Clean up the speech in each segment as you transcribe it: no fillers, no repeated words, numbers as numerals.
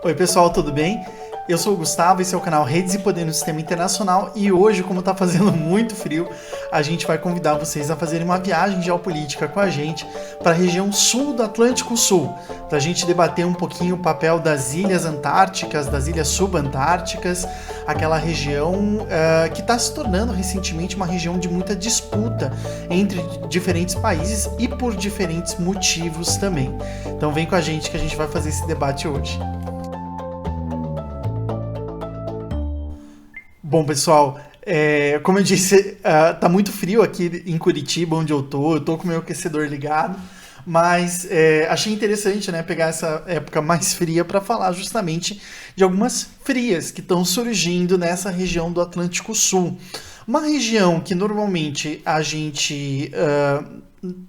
Oi pessoal, tudo bem? Eu sou o Gustavo, esse é o canal Redes e Poder no Sistema Internacional e hoje, como está fazendo muito frio, a gente vai convidar vocês a fazerem uma viagem geopolítica com a gente para a região sul do Atlântico Sul, para a gente debater um pouquinho o papel das ilhas antárticas, das ilhas subantárticas, aquela região que está se tornando recentemente uma região de muita disputa entre diferentes países e por diferentes motivos também. Então vem com a gente que a gente vai fazer esse debate hoje. Bom, pessoal, como eu disse, tá muito frio aqui em Curitiba, onde eu tô com o meu aquecedor ligado, mas achei interessante, né, pegar essa época mais fria para falar justamente de algumas frias que estão surgindo nessa região do Atlântico Sul. Uma região que normalmente a gente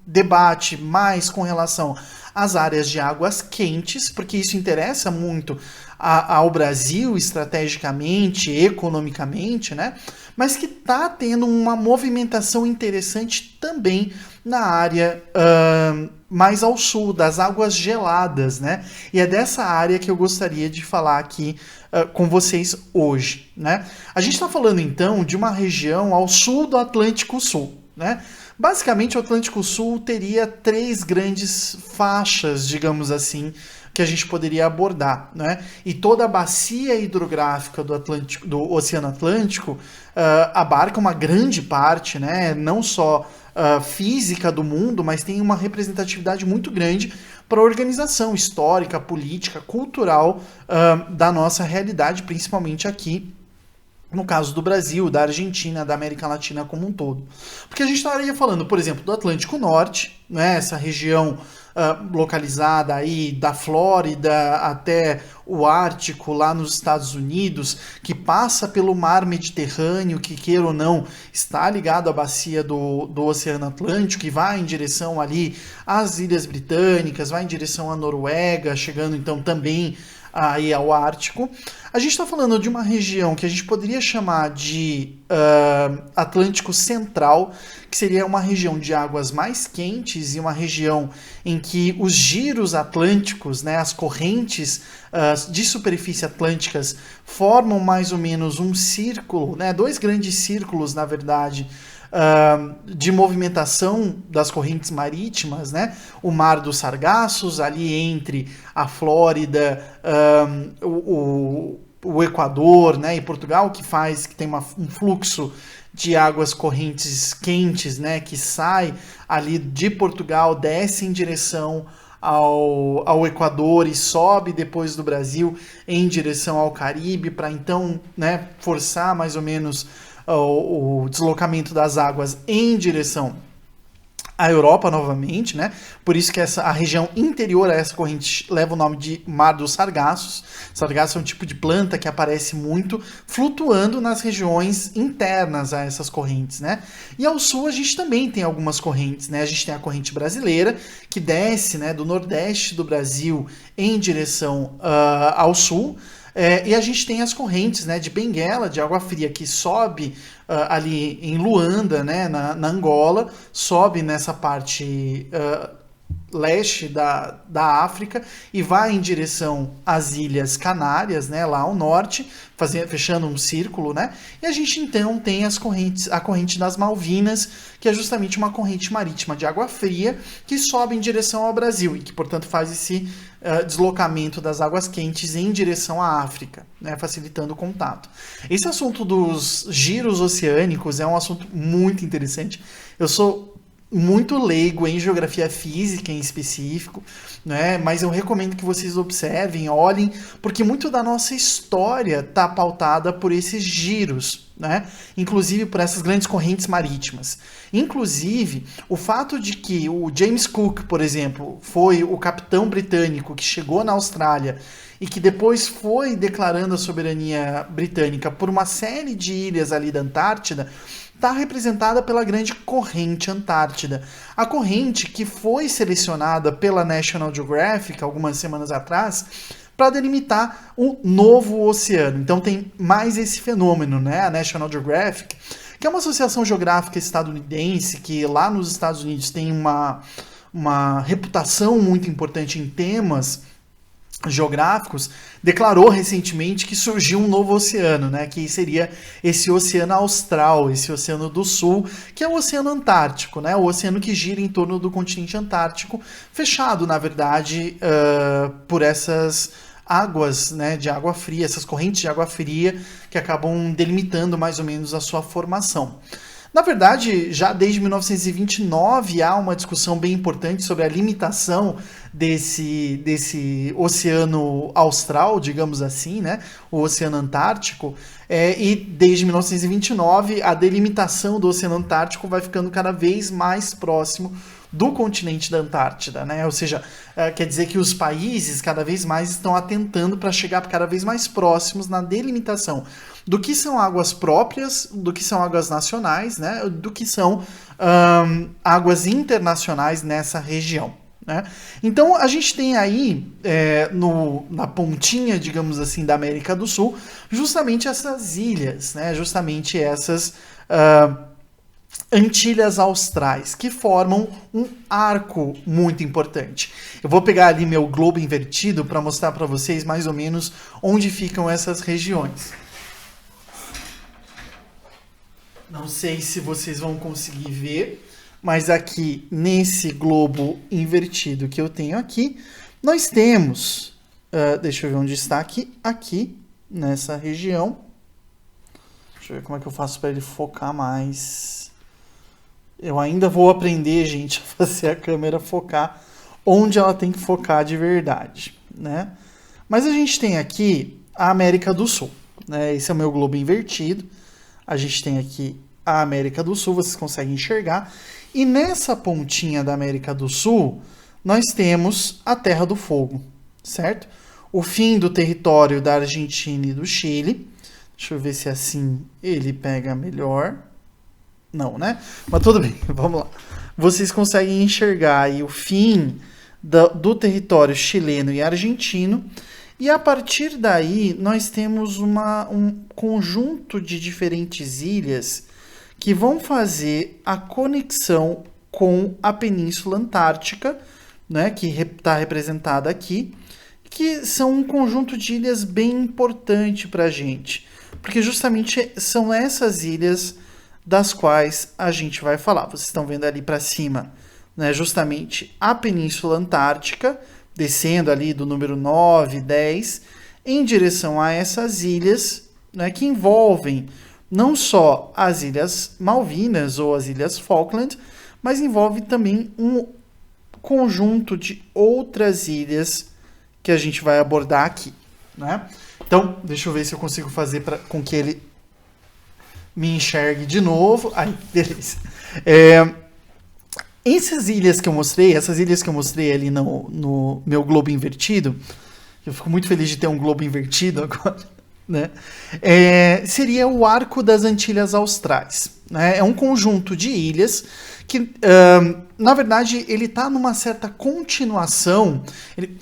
debate mais com relação às áreas de águas quentes, porque isso interessa muito ao Brasil estrategicamente, economicamente, né? Mas que está tendo uma movimentação interessante também na área mais ao sul, das águas geladas, né? E é dessa área que eu gostaria de falar aqui com vocês hoje, né? A gente está falando então de uma região ao sul do Atlântico Sul, né? Basicamente, o Atlântico Sul teria três grandes faixas, digamos assim, que a gente poderia abordar, né? E toda a bacia hidrográfica do Oceano Atlântico abarca uma grande parte, né? Não só física do mundo, mas tem uma representatividade muito grande para a organização histórica, política, cultural da nossa realidade, principalmente aqui no caso do Brasil, da Argentina, da América Latina como um todo. Porque a gente estaria falando, por exemplo, do Atlântico Norte, né, essa região localizada aí da Flórida até o Ártico, lá nos Estados Unidos, que passa pelo mar Mediterrâneo, que queira ou não, está ligado à bacia do Oceano Atlântico, e vai em direção ali às Ilhas Britânicas, vai em direção à Noruega, chegando então também aí ao Ártico. A gente está falando de uma região que a gente poderia chamar de Atlântico Central, que seria uma região de águas mais quentes e uma região em que os giros atlânticos, né, as correntes de superfície atlânticas, formam mais ou menos um círculo, né, dois grandes círculos, na verdade, de movimentação das correntes marítimas, né? O Mar dos Sargassos, ali entre a Flórida, o Equador, né, e Portugal, que tem um fluxo de águas correntes quentes, né, que sai ali de Portugal, desce em direção ao Equador e sobe depois do Brasil em direção ao Caribe, para então, né, forçar mais ou menos o deslocamento das águas em direção à Europa novamente, né? Por isso que a região interior a essa corrente leva o nome de Mar dos Sargassos. Sargasso é um tipo de planta que aparece muito flutuando nas regiões internas a essas correntes, né? E ao sul a gente também tem algumas correntes, né? A gente tem a corrente brasileira, que desce, né, do nordeste do Brasil em direção ao sul. E a gente tem as correntes, né, de Benguela, de água fria, que sobe ali em Luanda, né, na Angola, sobe nessa parte leste da África e vai em direção às Ilhas Canárias, né, lá ao norte, fechando um círculo, né? E a gente então tem a corrente das Malvinas, que é justamente uma corrente marítima de água fria que sobe em direção ao Brasil e que, portanto, faz esse deslocamento das águas quentes em direção à África, né, facilitando o contato. Esse assunto dos giros oceânicos é um assunto muito interessante. Eu sou muito leigo em geografia física em específico, né? Mas eu recomendo que vocês observem, olhem, porque muito da nossa história está pautada por esses giros, né? Inclusive por essas grandes correntes marítimas. Inclusive, o fato de que o James Cook, por exemplo, foi o capitão britânico que chegou na Austrália e que depois foi declarando a soberania britânica por uma série de ilhas ali da Antártida, está representada pela grande corrente Antártida. A corrente que foi selecionada pela National Geographic algumas semanas atrás para delimitar o novo oceano. Então tem mais esse fenômeno, né? A National Geographic, que é uma associação geográfica estadunidense que lá nos Estados Unidos tem uma reputação muito importante em temas geográficos, declarou recentemente que surgiu um novo oceano, né, que seria esse oceano austral, esse oceano do sul, que é o oceano Antártico, né, o oceano que gira em torno do continente Antártico, fechado, na verdade, por essas águas, né, de água fria, essas correntes de água fria que acabam delimitando mais ou menos a sua formação. Na verdade, já desde 1929 há uma discussão bem importante sobre a limitação desse oceano austral, digamos assim, né? O oceano Antártico. E desde 1929 a delimitação do oceano Antártico vai ficando cada vez mais próximo do continente da Antártida, né? Ou seja, quer dizer que os países cada vez mais estão atentando para chegar cada vez mais próximos na delimitação do que são águas próprias, do que são águas nacionais, né? Do que são águas internacionais nessa região, né? Então a gente tem aí na pontinha, digamos assim, da América do Sul, justamente essas ilhas, né? Justamente essas Antilhas Austrais, que formam um arco muito importante. Eu vou pegar ali meu globo invertido para mostrar para vocês mais ou menos onde ficam essas regiões. Não sei se vocês vão conseguir ver, mas aqui nesse globo invertido que eu tenho aqui, nós temos, deixa eu ver onde está aqui nessa região. Deixa eu ver como é que eu faço para ele focar mais. Eu ainda vou aprender, gente, a fazer a câmera focar onde ela tem que focar de verdade, né? Mas a gente tem aqui a América do Sul, né? Esse é o meu globo invertido. A gente tem aqui a América do Sul, vocês conseguem enxergar. E nessa pontinha da América do Sul, nós temos a Terra do Fogo, certo? O fim do território da Argentina e do Chile. Deixa eu ver se assim ele pega melhor. Não, né? Mas tudo bem, vamos lá. Vocês conseguem enxergar aí o fim do território chileno e argentino. E a partir daí, nós temos um conjunto de diferentes ilhas que vão fazer a conexão com a Península Antártica, né, que está representada aqui, que são um conjunto de ilhas bem importante para a gente, porque justamente são essas ilhas das quais a gente vai falar. Vocês estão vendo ali para cima, né, justamente a Península Antártica, descendo ali do número 9, 10, em direção a essas ilhas, né, que envolvem não só as Ilhas Malvinas ou as Ilhas Falkland, mas envolve também um conjunto de outras ilhas que a gente vai abordar aqui, né? Então, deixa eu ver se eu consigo fazer com que ele me enxergue de novo. Aí, beleza. Essas ilhas que eu mostrei ali no meu globo invertido, eu fico muito feliz de ter um globo invertido agora, né? Seria o Arco das Antilhas Austrais, né? É um conjunto de ilhas que, na verdade, ele está numa certa continuação.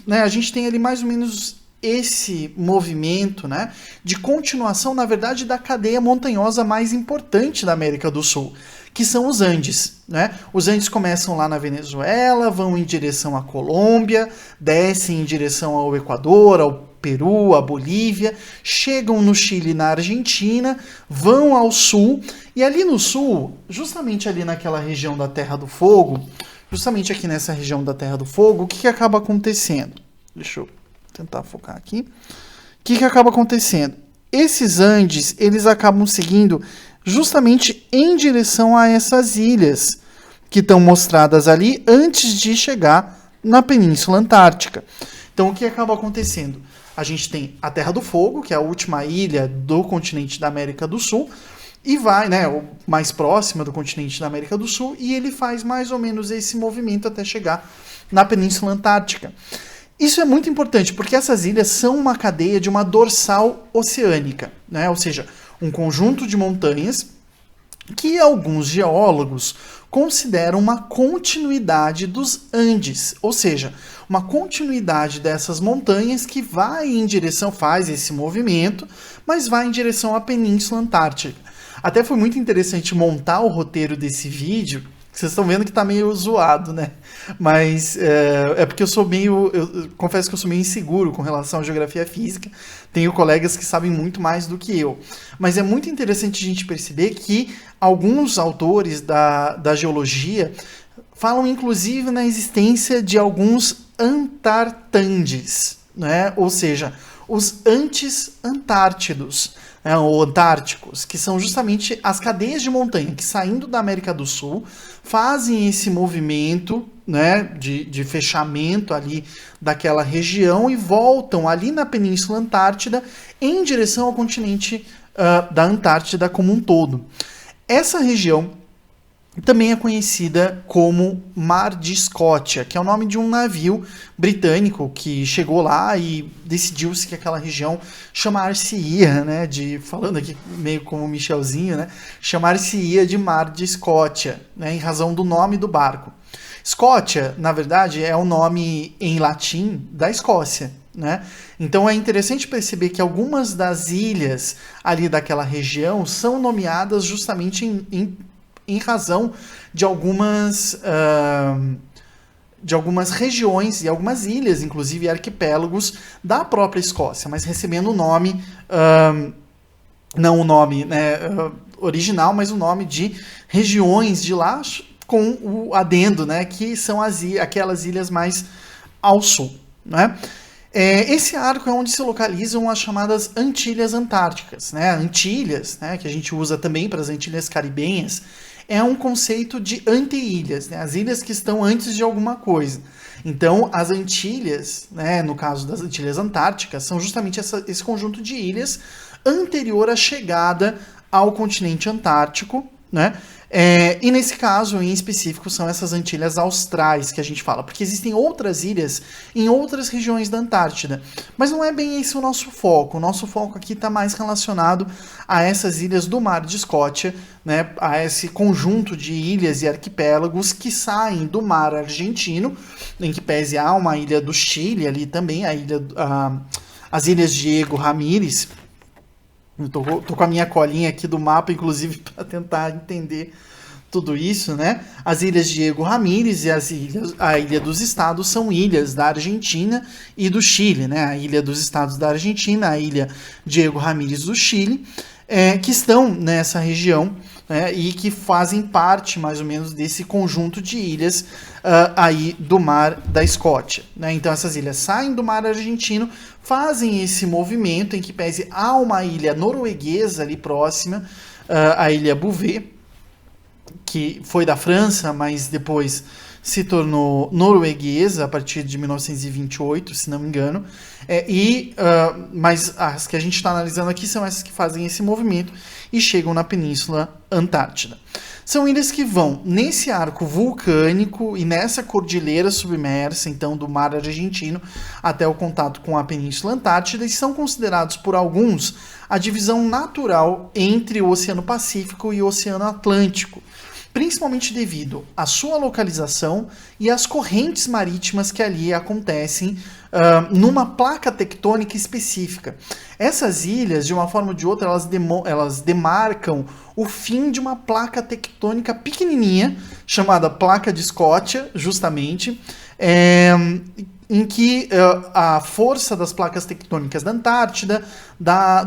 Né, a gente tem ali mais ou menos esse movimento, né, de continuação, na verdade, da cadeia montanhosa mais importante da América do Sul, que são os Andes, né? Os Andes começam lá na Venezuela, vão em direção à Colômbia, descem em direção ao Equador, ao Peru, à Bolívia, chegam no Chile e na Argentina, vão ao sul, e ali no sul, justamente ali naquela região da Terra do Fogo, justamente aqui nessa região da Terra do Fogo, o que acaba acontecendo? Deixa eu tentar focar aqui. O que acaba acontecendo? Esses Andes, eles acabam seguindo justamente em direção a essas ilhas que estão mostradas ali antes de chegar na Península Antártica. Então, o que acaba acontecendo? A gente tem a Terra do Fogo, que é a última ilha do continente da América do Sul, e vai, né, mais próxima do continente da América do Sul, e ele faz mais ou menos esse movimento até chegar na Península Antártica. Isso é muito importante, porque essas ilhas são uma cadeia de uma dorsal oceânica, né? Ou seja, um conjunto de montanhas que alguns geólogos consideram uma continuidade dos Andes, ou seja, uma continuidade dessas montanhas que vai em direção, faz esse movimento, mas vai em direção à Península Antártica. Até foi muito interessante montar o roteiro desse vídeo, Vocês estão vendo que tá meio zoado, né? Mas é porque eu sou meio. Eu confesso que eu sou meio inseguro com relação à geografia física. Tenho colegas que sabem muito mais do que eu. Mas é muito interessante a gente perceber que alguns autores da geologia falam, inclusive, na existência de alguns antartandes, né? Ou seja, os antes-antártidos, né? Ou antárticos, que são justamente as cadeias de montanha que, saindo da América do Sul, fazem esse movimento, né, de fechamento ali daquela região e voltam ali na Península Antártida em direção ao continente da Antártida como um todo. Essa região também é conhecida como Mar de Escócia, que é o nome de um navio britânico que chegou lá e decidiu-se que aquela região chamar-se-ia, né, falando aqui meio como o Michelzinho, né, chamar-se-ia de Mar de Escócia, né, em razão do nome do barco. Escócia, na verdade, é o nome em latim da Escócia, né? Então é interessante perceber que algumas das ilhas ali daquela região são nomeadas justamente em razão de algumas regiões e algumas ilhas, inclusive arquipélagos da própria Escócia, mas recebendo o nome, não o nome, né, original, mas o nome de regiões de lá, com o adendo, né, que são aquelas ilhas mais ao sul, né? Esse arco é onde se localizam as chamadas Antilhas Antárticas, né? Antilhas, né, que a gente usa também para as Antilhas Caribenhas, é um conceito de anteilhas, né? As ilhas que estão antes de alguma coisa. Então, as Antilhas, né, no caso das Antilhas Antárticas, são justamente esse conjunto de ilhas anterior à chegada ao continente antártico, né? E nesse caso, em específico, são essas Antilhas Austrais que a gente fala, porque existem outras ilhas em outras regiões da Antártida, mas não é bem esse o nosso foco. O nosso foco aqui está mais relacionado a essas ilhas do Mar de Escócia, né, a esse conjunto de ilhas e arquipélagos que saem do mar argentino, em que pese há uma ilha do Chile ali também, as ilhas Diego Ramírez. Tô com a minha colinha aqui do mapa, inclusive, para tentar entender tudo isso, né? As ilhas Diego Ramírez e a Ilha dos Estados são ilhas da Argentina e do Chile, né? A Ilha dos Estados da Argentina, a Ilha Diego Ramírez do Chile, que estão nessa região, né, e que fazem parte, mais ou menos, desse conjunto de ilhas aí do Mar da Escócia, né? Então essas ilhas saem do mar argentino, fazem esse movimento, em que pese há uma ilha norueguesa ali próxima, a Ilha Bouvet, que foi da França, mas depois se tornou norueguesa a partir de 1928, se não me engano. Mas as que a gente está analisando aqui são essas que fazem esse movimento e chegam na Península Antártida. São ilhas que vão nesse arco vulcânico e nessa cordilheira submersa, então, do mar argentino até o contato com a Península Antártida, e são considerados por alguns a divisão natural entre o Oceano Pacífico e o Oceano Atlântico, principalmente devido à sua localização e às correntes marítimas que ali acontecem numa placa tectônica específica. Essas ilhas, de uma forma ou de outra, elas demarcam o fim de uma placa tectônica pequenininha, chamada Placa de Escócia, justamente, em que a força das placas tectônicas da Antártida,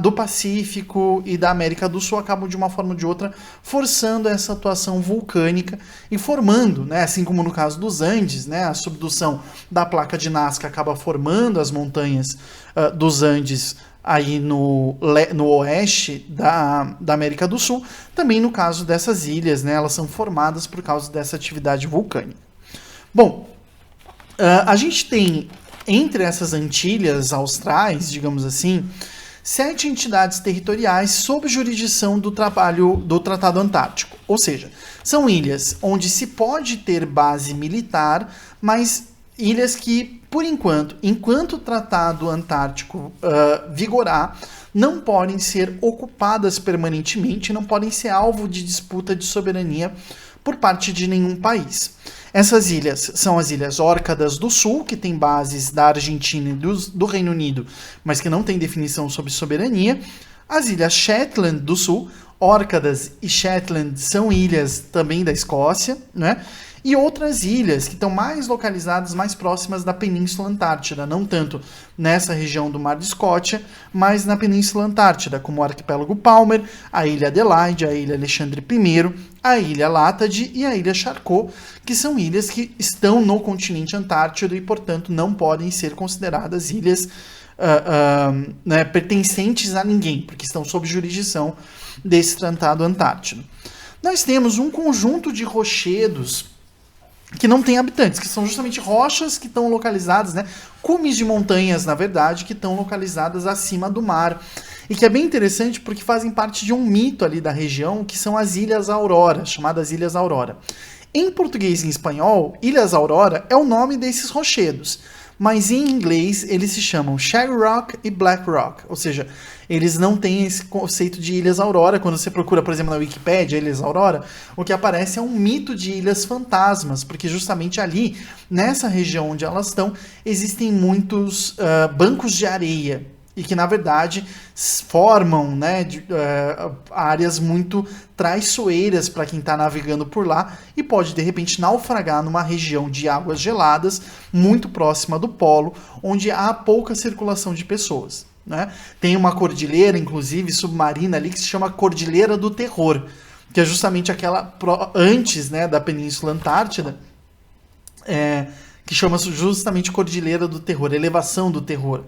do Pacífico e da América do Sul acabam, de uma forma ou de outra, forçando essa atuação vulcânica e formando, né, assim como no caso dos Andes, né, a subdução da placa de Nazca acaba formando as montanhas dos Andes aí no oeste da América do Sul. Também no caso dessas ilhas, né, elas são formadas por causa dessa atividade vulcânica. Bom, a gente tem, entre essas Antilhas Austrais, digamos assim, 7 entidades territoriais sob jurisdição do Tratado Antártico. Ou seja, são ilhas onde se pode ter base militar, mas ilhas que, por enquanto o Tratado Antártico vigorar, não podem ser ocupadas permanentemente, não podem ser alvo de disputa de soberania por parte de nenhum país. Essas ilhas são as Ilhas Órcadas do Sul, que tem bases da Argentina e do Reino Unido, mas que não tem definição sobre soberania. As ilhas Shetland do Sul, Órcadas e Shetland são ilhas também da Escócia, né? E outras ilhas que estão mais localizadas, mais próximas da Península Antártida, não tanto nessa região do Mar de Escócia, mas na Península Antártida, como o Arquipélago Palmer, a Ilha Adelaide, a Ilha Alexandre I, a Ilha Látade e a Ilha Charcot, que são ilhas que estão no continente Antártido e, portanto, não podem ser consideradas ilhas né, pertencentes a ninguém, porque estão sob jurisdição desse Tratado Antártido. Nós temos um conjunto de rochedos que não tem habitantes, que são justamente rochas que estão localizadas, né, cumes de montanhas, na verdade, que estão localizadas acima do mar, e que é bem interessante porque fazem parte de um mito ali da região, que são as Ilhas Aurora, chamadas Ilhas Aurora. Em português e em espanhol, Ilhas Aurora é o nome desses rochedos, mas em inglês eles se chamam Shag Rock e Black Rock, ou seja, eles não têm esse conceito de Ilhas Aurora. Quando você procura, por exemplo, na Wikipédia, Ilhas Aurora, o que aparece é um mito de ilhas fantasmas, porque justamente ali, nessa região onde elas estão, existem muitos bancos de areia, e que, na verdade, formam, né, áreas muito traiçoeiras para quem está navegando por lá e pode, de repente, naufragar numa região de águas geladas, muito próxima do polo, onde há pouca circulação de pessoas. Né? Tem uma cordilheira, inclusive, submarina ali, que se chama Cordilheira do Terror, que é justamente aquela antes, né, da Península Antártida, que chama justamente Cordilheira do Terror, Elevação do Terror,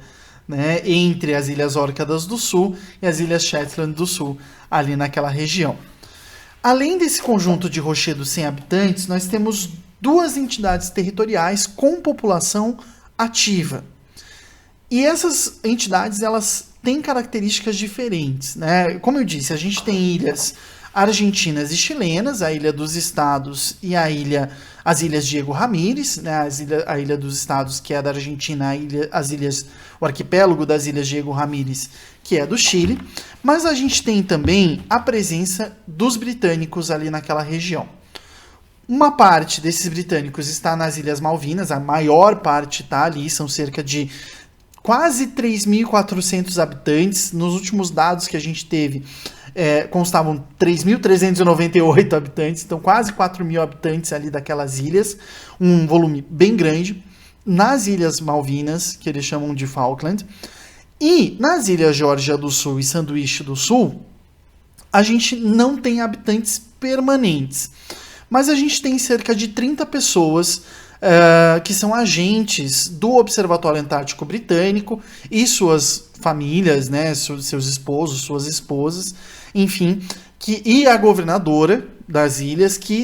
né, entre as Ilhas Órcadas do Sul e as Ilhas Shetland do Sul, ali naquela região. Além desse conjunto de rochedos sem habitantes, nós temos duas entidades territoriais com população ativa. E essas entidades, elas têm características diferentes, né? Como eu disse, a gente tem ilhas argentinas e chilenas, a Ilha dos Estados e as Ilhas Diego Ramírez, né? A Ilha dos Estados, que é da Argentina, o arquipélago das Ilhas Diego Ramírez, que é do Chile, mas a gente tem também a presença dos britânicos ali naquela região. Uma parte desses britânicos está nas Ilhas Malvinas, a maior parte está ali, são cerca de quase 3.400 habitantes. Nos últimos dados que a gente teve, constavam 3.398 habitantes, então quase 4.000 habitantes ali daquelas ilhas, um volume bem grande. Nas Ilhas Malvinas, que eles chamam de Falkland, e nas Ilhas Geórgia do Sul e Sanduíche do Sul, a gente não tem habitantes permanentes, mas a gente tem cerca de 30 pessoas que são agentes do Observatório Antártico Britânico e suas famílias, né, seus esposos, suas esposas, enfim, e a governadora das ilhas que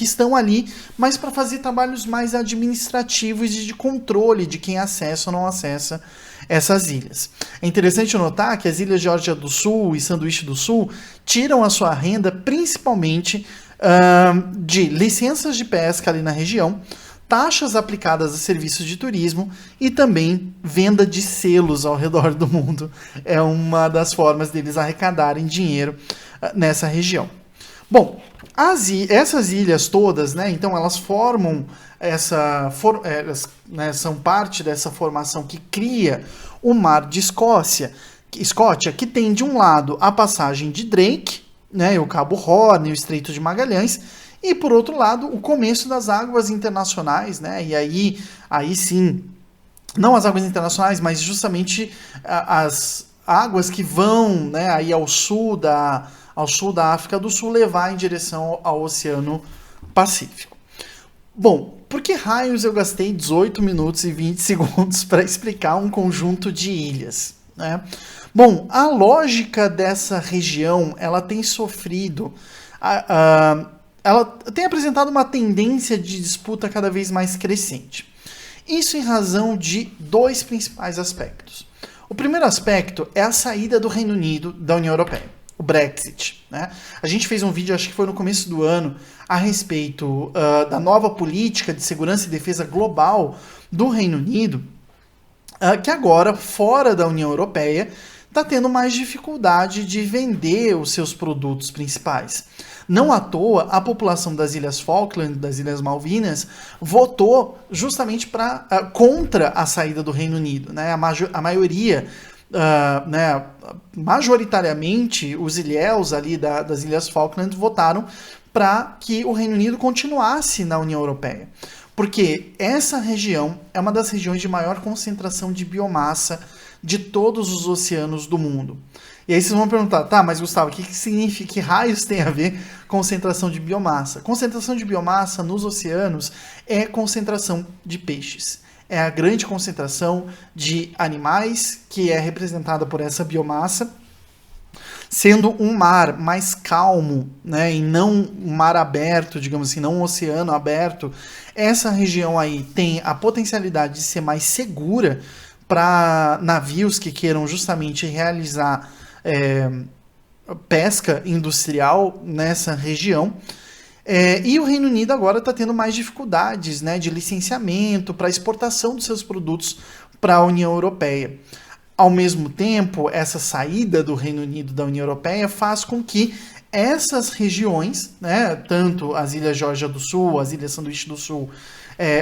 estão ali, mas para fazer trabalhos mais administrativos e de controle de quem acessa ou não acessa essas ilhas. É interessante notar que as Ilhas Geórgia do Sul e Sanduíche do Sul tiram a sua renda principalmente de licenças de pesca ali na região, taxas aplicadas a serviços de turismo e também venda de selos ao redor do mundo. É uma das formas deles arrecadarem dinheiro nessa região. Bom, essas ilhas todas, né, então elas formam são parte dessa formação que cria o Mar de Escócia, que tem de um lado a passagem de Drake, né, o Cabo Horn e o Estreito de Magalhães, e por outro lado o começo das águas internacionais, né, e aí sim, não as águas internacionais, mas justamente as águas que vão, né, aí ao sul da África do Sul, levar em direção ao Oceano Pacífico. Bom, por que raios eu gastei 18 minutos e 20 segundos para explicar um conjunto de ilhas, né? Bom, a lógica dessa região, ela tem sofrido, ela tem apresentado uma tendência de disputa cada vez mais crescente. Isso em razão de dois principais aspectos. O primeiro aspecto é a saída do Reino Unido da União Europeia, o Brexit, né? A gente fez um vídeo, acho que foi no começo do ano, a respeito da nova política de segurança e defesa global do Reino Unido, que agora, fora da União Europeia, está tendo mais dificuldade de vender os seus produtos principais. Não à toa, a população das Ilhas Falkland, das Ilhas Malvinas, votou justamente contra a saída do Reino Unido, né? A maioria né, majoritariamente os ilhéus ali das Ilhas Falkland votaram para que o Reino Unido continuasse na União Europeia. Porque essa região é uma das regiões de maior concentração de biomassa de todos os oceanos do mundo. E aí vocês vão perguntar, tá, mas Gustavo, o que significa, que raios tem a ver concentração de biomassa? Concentração de biomassa nos oceanos é concentração de peixes. É a grande concentração de animais que é representada por essa biomassa, sendo um mar mais calmo, né, e não um mar aberto, digamos assim, não um oceano aberto. Essa região aí tem a potencialidade de ser mais segura para navios que queiram justamente realizar pesca industrial nessa região. E o Reino Unido agora está tendo mais dificuldades, né, de licenciamento para exportação dos seus produtos para a União Europeia. Ao mesmo tempo, essa saída do Reino Unido da União Europeia faz com que essas regiões, né, tanto as Ilhas Geórgia do Sul, as Ilhas Sanduíche do Sul,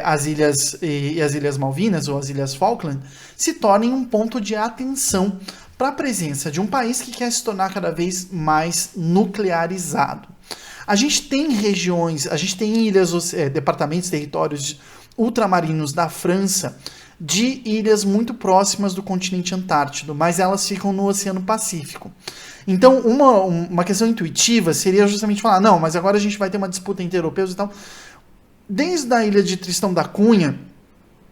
as Ilhas Malvinas ou as Ilhas Falkland, se tornem um ponto de atenção para a presença de um país que quer se tornar cada vez mais nuclearizado. A gente tem regiões, a gente tem ilhas, departamentos, territórios ultramarinos da França, de ilhas muito próximas do continente antártico, mas elas ficam no Oceano Pacífico. Então, uma questão intuitiva seria justamente falar, não, mas agora a gente vai ter uma disputa entre europeus e tal. Desde a ilha de Tristão da Cunha,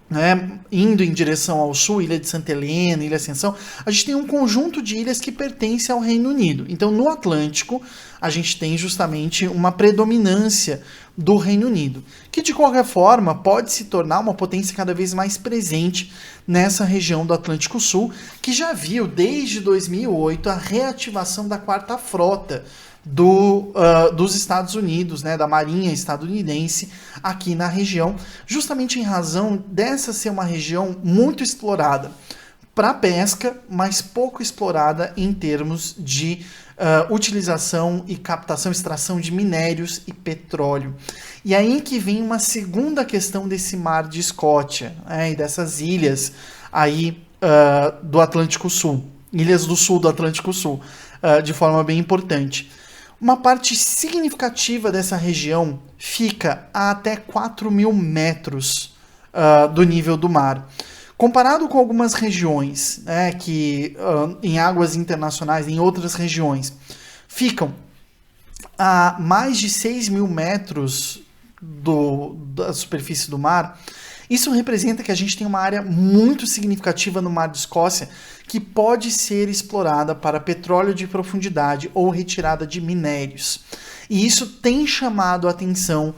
né, indo em direção ao sul, Ilha de Santa Helena, Ilha Ascensão, a gente tem um conjunto de ilhas que pertencem ao Reino Unido. Então, no Atlântico, a gente tem justamente uma predominância do Reino Unido, que de qualquer forma pode se tornar uma potência cada vez mais presente nessa região do Atlântico Sul, que já viu desde 2008 a reativação da Quarta Frota dos Estados Unidos, né, da Marinha estadunidense aqui na região, justamente em razão dessa ser uma região muito explorada para pesca, mas pouco explorada em termos de utilização e captação, extração de minérios e petróleo. E aí que vem uma segunda questão desse mar de Escócia, e dessas ilhas aí do Atlântico Sul, ilhas do sul do Atlântico Sul, de forma bem importante. Uma parte significativa dessa região fica a até 4.000 metros do nível do mar. Comparado com algumas regiões, né, que em águas internacionais, em outras regiões, ficam a mais de 6.000 metros da superfície do mar, isso representa que a gente tem uma área muito significativa no Mar de Escócia que pode ser explorada para petróleo de profundidade ou retirada de minérios. E isso tem chamado a atenção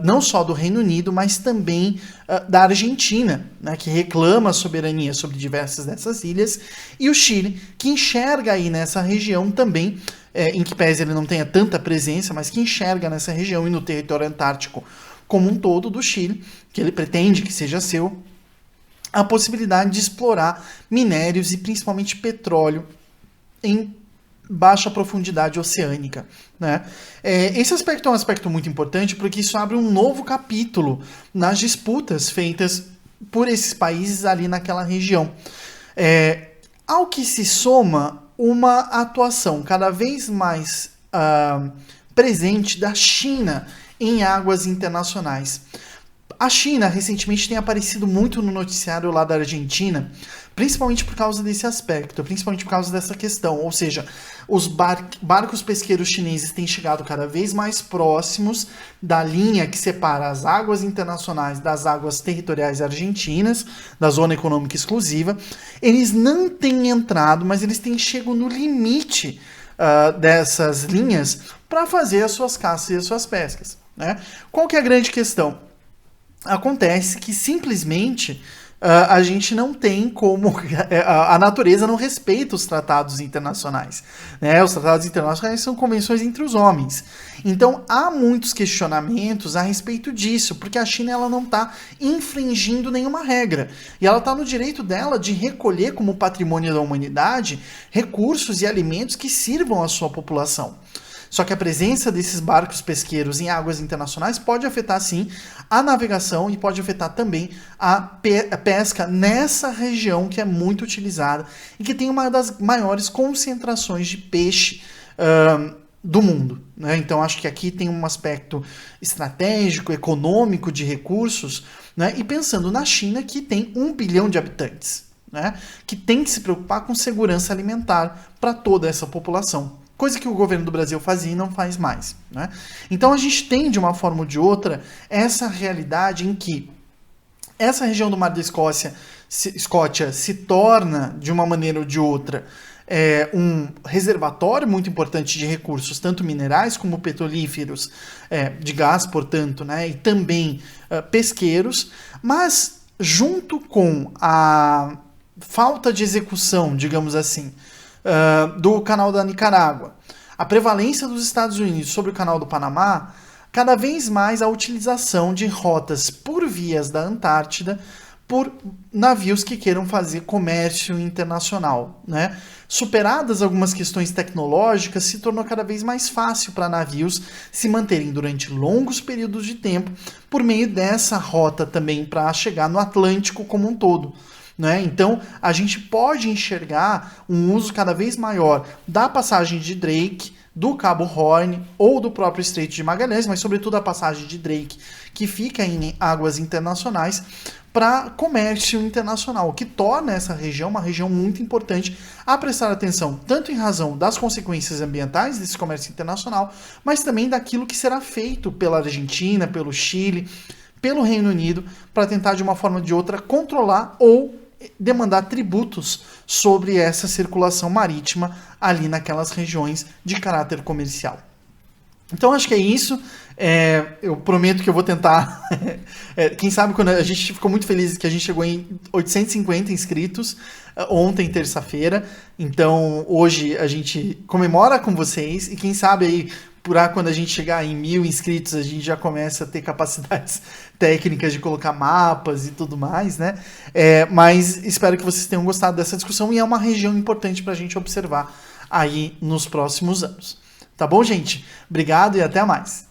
não só do Reino Unido, mas também da Argentina, né, que reclama soberania sobre diversas dessas ilhas, e o Chile, que enxerga aí nessa região também, em que pese ele não tenha tanta presença, mas que enxerga nessa região e no território antártico como um todo do Chile, que ele pretende que seja seu, a possibilidade de explorar minérios e principalmente petróleo em baixa profundidade oceânica, né? Esse aspecto é um aspecto muito importante porque isso abre um novo capítulo nas disputas feitas por esses países ali naquela região. Ao que se soma uma atuação cada vez mais presente da China em águas internacionais. A China recentemente tem aparecido muito no noticiário lá da Argentina, principalmente por causa desse aspecto, principalmente por causa dessa questão, ou seja, os barcos pesqueiros chineses têm chegado cada vez mais próximos da linha que separa as águas internacionais das águas territoriais argentinas, da zona econômica exclusiva. Eles não têm entrado, mas eles têm chegado no limite dessas linhas para fazer as suas caças e as suas pescas, né? Qual que é a grande questão? Acontece que simplesmente a gente não tem como... A natureza não respeita os tratados internacionais, né? Os tratados internacionais são convenções entre os homens. Então há muitos questionamentos a respeito disso, porque a China ela não está infringindo nenhuma regra. E ela está no direito dela de recolher como patrimônio da humanidade recursos e alimentos que sirvam à sua população. Só que a presença desses barcos pesqueiros em águas internacionais pode afetar, sim, a navegação e pode afetar também a pesca nessa região que é muito utilizada e que tem uma das maiores concentrações de peixe do mundo, né? Então acho que aqui tem um aspecto estratégico, econômico de recursos, né? E pensando na China, que tem 1 bilhão de habitantes, né? Que tem que se preocupar com segurança alimentar para toda essa população. Coisa que o governo do Brasil fazia e não faz mais, né? Então a gente tem, de uma forma ou de outra, essa realidade em que essa região do Mar da Escócia se torna, de uma maneira ou de outra, um reservatório muito importante de recursos, tanto minerais como petrolíferos, de gás, portanto, né, e também pesqueiros, mas junto com a falta de execução, digamos assim, do canal da Nicarágua, a prevalência dos Estados Unidos sobre o canal do Panamá, cada vez mais a utilização de rotas por vias da Antártida por navios que queiram fazer comércio internacional, né? Superadas algumas questões tecnológicas, se tornou cada vez mais fácil para navios se manterem durante longos períodos de tempo por meio dessa rota também para chegar no Atlântico como um todo, né? Então, a gente pode enxergar um uso cada vez maior da passagem de Drake, do Cabo Horn ou do próprio Estreito de Magalhães, mas sobretudo a passagem de Drake, que fica em águas internacionais, para comércio internacional, o que torna essa região uma região muito importante a prestar atenção, tanto em razão das consequências ambientais desse comércio internacional, mas também daquilo que será feito pela Argentina, pelo Chile, pelo Reino Unido, para tentar de uma forma ou de outra controlar ou demandar tributos sobre essa circulação marítima ali naquelas regiões de caráter comercial. Então acho que é isso. Eu prometo que eu vou tentar. Quem sabe quando a gente ficou muito feliz que a gente chegou em 850 inscritos ontem, terça-feira. Então hoje a gente comemora com vocês e quem sabe aí quando a gente chegar em 1.000 inscritos, a gente já começa a ter capacidades técnicas de colocar mapas e tudo mais, né? Mas espero que vocês tenham gostado dessa discussão e é uma região importante para a gente observar aí nos próximos anos. Tá bom, gente? Obrigado e até mais.